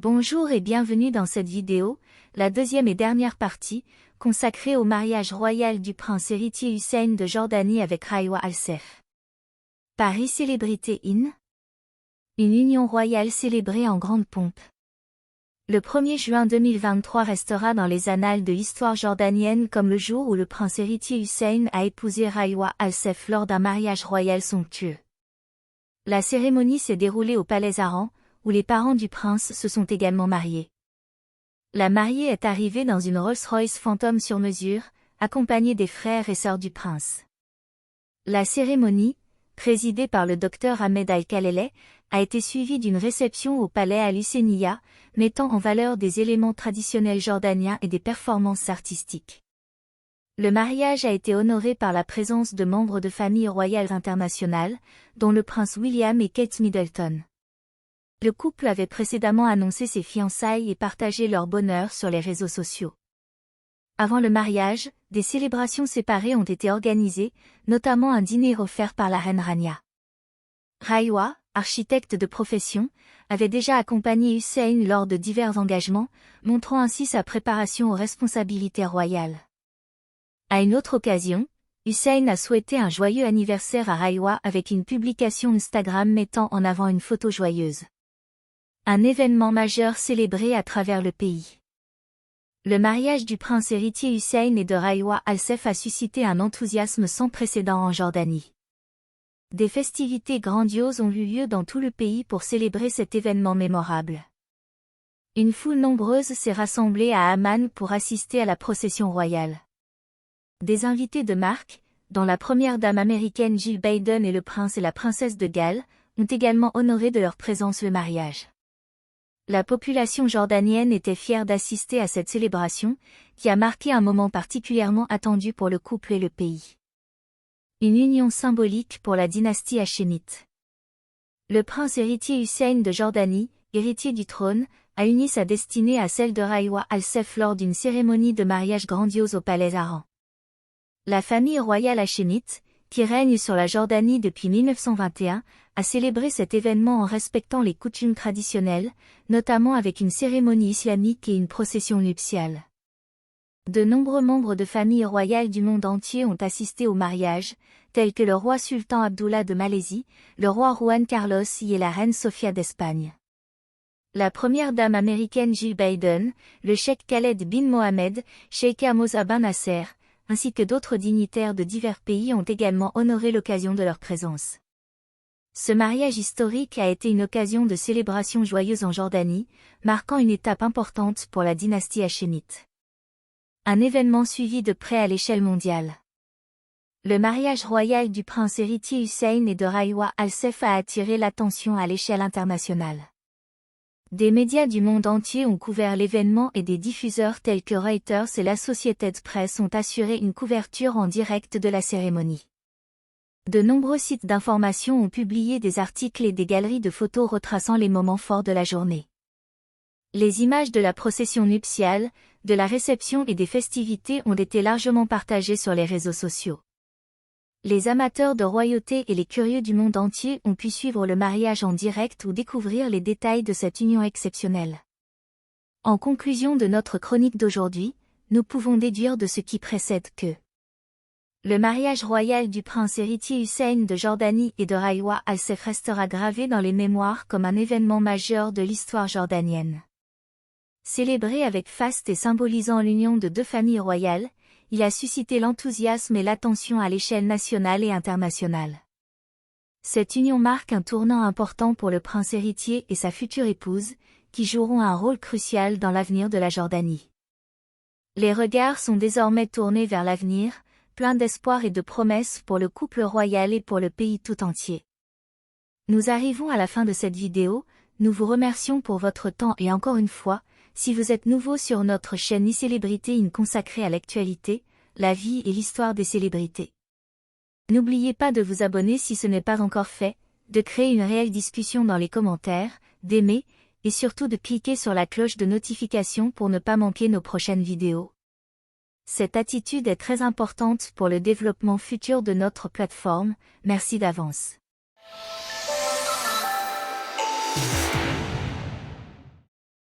Bonjour et bienvenue dans cette vidéo, la deuxième et dernière partie, consacrée au mariage royal du prince héritier Hussein de Jordanie avec Raywa Al-Saif. Paris Célébrité In. Une union royale célébrée en grande pompe. Le 1er juin 2023 restera dans les annales de l'histoire jordanienne comme le jour où le prince héritier Hussein a épousé Raywa Al-Saif lors d'un mariage royal somptueux. La cérémonie s'est déroulée au palais Aran, où les parents du prince se sont également mariés. La mariée est arrivée dans une Rolls-Royce Phantom sur mesure, accompagnée des frères et sœurs du prince. La cérémonie, présidée par le docteur Ahmed Al-Khaleleh, a été suivie d'une réception au palais Al-Husseiniya, mettant en valeur des éléments traditionnels jordaniens et des performances artistiques. Le mariage a été honoré par la présence de membres de familles royales internationales, dont le prince William et Kate Middleton. Le couple avait précédemment annoncé ses fiançailles et partagé leur bonheur sur les réseaux sociaux. Avant le mariage, des célébrations séparées ont été organisées, notamment un dîner offert par la reine Rania. Raywa, architecte de profession, avait déjà accompagné Hussein lors de divers engagements, montrant ainsi sa préparation aux responsabilités royales. À une autre occasion, Hussein a souhaité un joyeux anniversaire à Raywa avec une publication Instagram mettant en avant une photo joyeuse. Un événement majeur célébré à travers le pays. Le mariage du prince héritier Hussein et de Raywa Al-Saif a suscité un enthousiasme sans précédent en Jordanie. Des festivités grandioses ont eu lieu dans tout le pays pour célébrer cet événement mémorable. Une foule nombreuse s'est rassemblée à Amman pour assister à la procession royale. Des invités de marque, dont la première dame américaine Jill Biden et le prince et la princesse de Galles, ont également honoré de leur présence le mariage. La population jordanienne était fière d'assister à cette célébration, qui a marqué un moment particulièrement attendu pour le couple et le pays. Une union symbolique pour la dynastie hachémite. Le prince héritier Hussein de Jordanie, héritier du trône, a uni sa destinée à celle de Raywa Al-Saif lors d'une cérémonie de mariage grandiose au palais Aran. La famille royale hachémite, qui règne sur la Jordanie depuis 1921, a célébré cet événement en respectant les coutumes traditionnelles, notamment avec une cérémonie islamique et une procession nuptiale. De nombreux membres de familles royales du monde entier ont assisté au mariage, tels que le roi sultan Abdullah de Malaisie, le roi Juan Carlos et la reine Sofia d'Espagne. La première dame américaine Jill Biden, le cheikh Khaled bin Mohammed, cheikh Hamza bin Nasser, ainsi que d'autres dignitaires de divers pays ont également honoré l'occasion de leur présence. Ce mariage historique a été une occasion de célébration joyeuse en Jordanie, marquant une étape importante pour la dynastie hachémite. Un événement suivi de près à l'échelle mondiale. Le mariage royal du prince héritier Hussein et de Raywa Al-Saif a attiré l'attention à l'échelle internationale. Des médias du monde entier ont couvert l'événement et des diffuseurs tels que Reuters et l'Associated Press ont assuré une couverture en direct de la cérémonie. De nombreux sites d'information ont publié des articles et des galeries de photos retraçant les moments forts de la journée. Les images de la procession nuptiale, de la réception et des festivités ont été largement partagées sur les réseaux sociaux. Les amateurs de royauté et les curieux du monde entier ont pu suivre le mariage en direct ou découvrir les détails de cette union exceptionnelle. En conclusion de notre chronique d'aujourd'hui, nous pouvons déduire de ce qui précède que le mariage royal du prince héritier Hussein de Jordanie et de Raywa Al-Saif restera gravé dans les mémoires comme un événement majeur de l'histoire jordanienne. Célébré avec faste et symbolisant l'union de deux familles royales, il a suscité l'enthousiasme et l'attention à l'échelle nationale et internationale. Cette union marque un tournant important pour le prince héritier et sa future épouse, qui joueront un rôle crucial dans l'avenir de la Jordanie. Les regards sont désormais tournés vers l'avenir, pleins d'espoir et de promesses pour le couple royal et pour le pays tout entier. Nous arrivons à la fin de cette vidéo, nous vous remercions pour votre temps et encore une fois, si vous êtes nouveau sur notre chaîne e-Célébrité In consacrée à l'actualité, la vie et l'histoire des célébrités. N'oubliez pas de vous abonner si ce n'est pas encore fait, de créer une réelle discussion dans les commentaires, d'aimer, et surtout de cliquer sur la cloche de notification pour ne pas manquer nos prochaines vidéos. Cette attitude est très importante pour le développement futur de notre plateforme, merci d'avance.